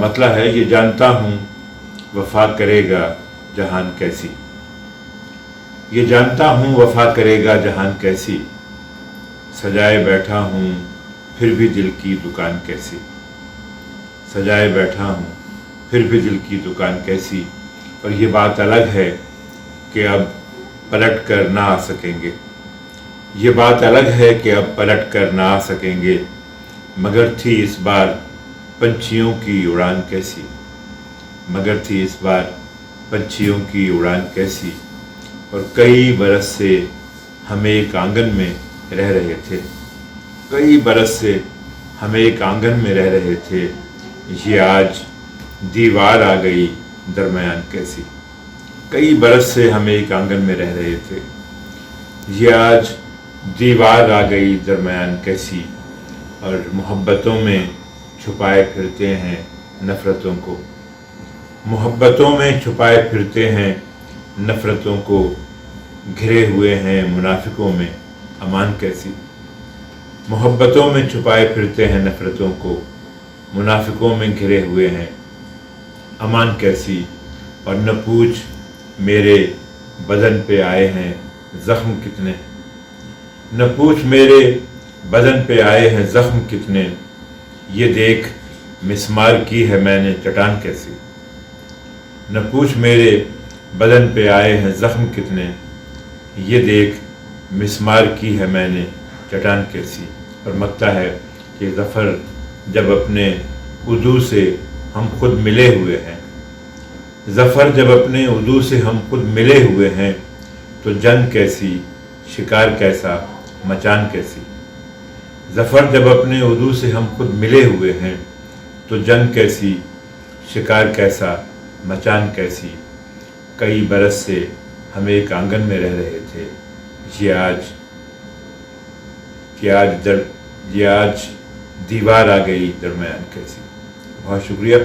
مطلب ہے یہ جانتا ہوں وفا کرے گا جہان کیسی، یہ جانتا ہوں وفا کرے گا جہان کیسی، سجائے بیٹھا ہوں پھر بھی دل کی دکان کیسی، سجائے بیٹھا ہوں پھر بھی دل کی دکان کیسی۔ اور یہ بات الگ ہے کہ اب پلٹ کر نہ آ سکیں گے، یہ بات الگ ہے کہ اب پلٹ کر نہ آ سکیں گے، مگر تھی اس بار پنچھیوں کی اڑان کیسی، مگر تھی اس بار پنچھیوں کی اڑان کیسی۔ اور کئی برس سے ہم ایک آنگن میں رہ رہے تھے، کئی برس سے ہم ایک آنگن میں رہ رہے تھے، یہ آج دیوار آ گئی درمیان کیسی، کئی برس سے ہم ایک آنگن میں رہ رہے تھے، یہ آج دیوار آ گئی درمیان کیسی۔ اور محبتوں میں چھپائے پھرتے ہیں نفرتوں کو، محبتوں میں چھپائے پھرتے ہیں نفرتوں کو، گھرے ہوئے ہیں منافقوں میں امان کیسی، محبتوں میں چھپائے پھرتے ہیں نفرتوں کو، منافقوں میں گھرے ہوئے ہیں امان کیسی۔ اور نہ پوچھ میرے بدن پہ آئے ہیں زخم کتنے، نہ پوچھ میرے بدن پہ آئے ہیں زخم کتنے، یہ دیکھ مسمار کی ہے میں نے چٹان کیسی، نہ پوچھ میرے بدن پہ آئے ہیں زخم کتنے، یہ دیکھ مسمار کی ہے میں نے چٹان کیسی۔ اور مکتا ہے کہ ظفر جب اپنے عدو سے ہم خود ملے ہوئے ہیں، ظفر جب اپنے عدو سے ہم خود ملے ہوئے ہیں، تو جنگ کیسی شکار کیسا مچان کیسی، ظفر جب اپنے عدو سے ہم خود ملے ہوئے ہیں، تو جنگ کیسی شکار کیسا مچان کیسی۔ کئی برس سے ہم ایک آنگن میں رہ رہے تھے، یہ آج دیوار آ گئی درمیان کیسی۔ بہت شکریہ۔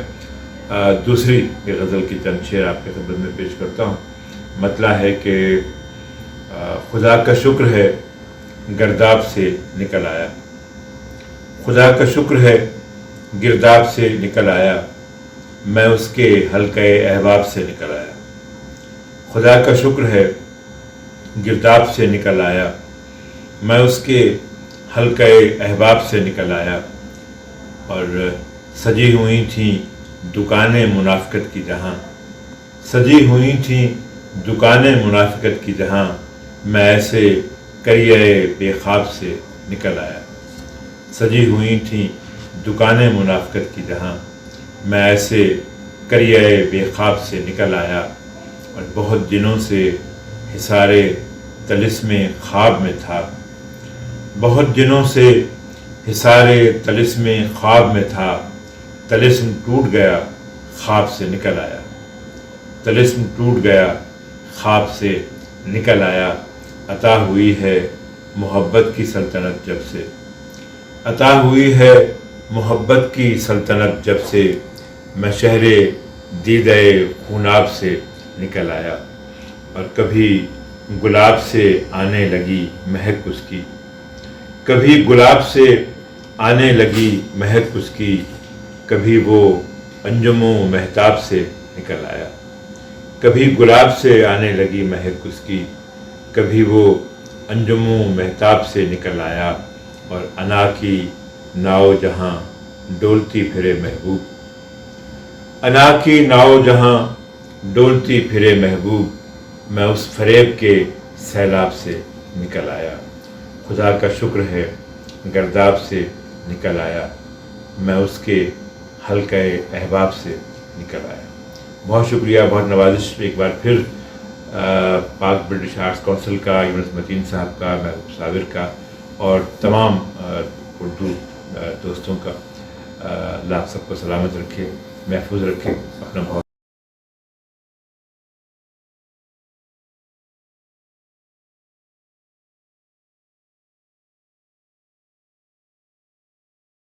دوسری غزل کی چند شعر آپ کے خدمت میں پیش کرتا ہوں۔ مطلع ہے کہ خدا کا شکر ہے گرداب سے نکل آیا، خدا کا شکر ہے گرداب سے نکل آیا، میں اس کے حلقہ احباب سے نکل آیا، خدا کا شکر ہے گرداب سے نکل آیا، میں اس کے حلقہ احباب سے نکل آیا۔ اور سجی ہوئی تھیں دکانیں منافقت کی جہاں، سجی ہوئی تھیں دکانیں منافقت کی جہاں، میں ایسے کریے بے خواب سے نکل آیا، سجی ہوئی تھیں دکانیں منافقت کی جہاں، میں ایسے کریے بے خواب سے نکل آیا۔ اور بہت دنوں سے حصار طلسم خواب میں تھا، بہت دنوں سے حصار طلسم خواب میں تھا، طلسم ٹوٹ گیا خواب سے نکل آیا، طلسم ٹوٹ گیا خواب سے نکل آیا۔ عطا ہوئی ہے محبت کی سلطنت جب سے، عطا ہوئی ہے محبت کی سلطنت جب سے، میں شہر دیدہ خوناب سے نکل آیا۔ اور کبھی گلاب سے آنے لگی مہک اس کی، کبھی گلاب سے آنے لگی مہک اس کی، کبھی وہ انجم و مہتاب سے نکل آیا، کبھی گلاب سے آنے لگی مہک اس کی، کبھی وہ انجم و مہتاب سے نکل آیا۔ اور انا کی ناؤ جہاں ڈولتی پھرے محبوب، انا کی ناؤ جہاں ڈولتی پھرے محبوب، میں اس فریب کے سیلاب سے نکل آیا، خدا کا شکر ہے گرداب سے نکل آیا، میں اس کے حلقہ احباب سے نکل آیا۔ بہت شکریہ، بہت نوازش ایک بار پھر پاک برٹش آرٹس کونسل کا، یونس متین صاحب کا، محبوب صابر کا، اور تمام اردو دوستوں کا۔ اللہ آپ سب کو سلامت رکھے، محفوظ رکھے، اپنا بہت